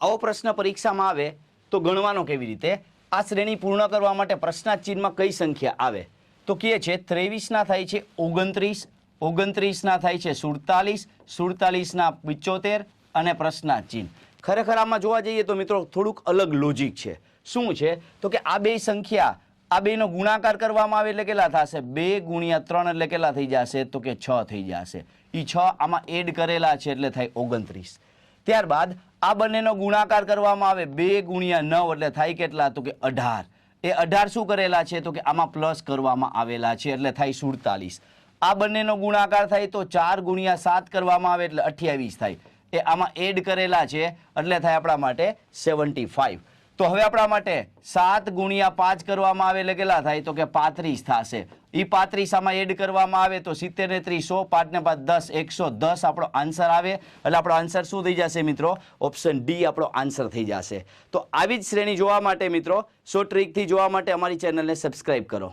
આવો પ્રશ્ન પરીક્ષામાં આવે તો ગણવાનો કેવી રીતે? આ શ્રેણી પૂર્ણ કરવા માટે પ્રશ્નાર્થ ચિહ્નમાં કઈ સંખ્યા આવે? તો કહે છે 23 ના થાય છે 29, 29 ના થાય છે 47, 47 ના 75 અને પ્રશ્નાર્થ ચિહ્ન. ખરેખર આમાં જોવા જઈએ તો મિત્રો થોડુંક અલગ લોજિક છે. શું છે? તો કે આ બે સંખ્યા, આ બેનો ગુણાકાર કરવામાં આવે એટલે કેટલા થશે? 2 ગુણ્યા 3 એટલે કેટલા થઈ જશે? તો કે 6 થઈ જશે. એ 6 આમાં એડ કરેલા છે એટલે થાય 29. ત્યારબાદ આ બંનેનો ગુણાકાર કરવામાં આવે 2 ગુણ્યા 9 એટલે થાય કેટલા? તો કે 18. એ 18 શું કરેલા છે? તો કે આમાં પ્લસ કરવામાં આવેલા છે એટલે થાય 47. આ બંનેનો ગુણાકાર થાય તો 4 ગુણ્યા 7 કરવામાં આવે એટલે 28 થાય. એ આમાં એડ કરેલા છે એટલે થાય આપણા માટે 75. તો હવે આપણા માટે 7 ગુણ્યા 5 કરવામાં આવે એટલે કેટલા થાય? તો કે 35 થશે. એ 35 આમાં એડ કરવામાં આવે તો 70 ને 30 100, 5 ને 5 10, 110 આપણો આન્સર આવે. એટલે આપણો આન્સર શું થઈ જશે મિત્રો? ઓપ્શન ડી આપણો આન્સર થઈ જશે. તો આવી જ શ્રેણી જોવા માટે મિત્રો, સો ટ્રીકથી જોવા માટે અમારી ચેનલને સબસ્ક્રાઇબ કરો.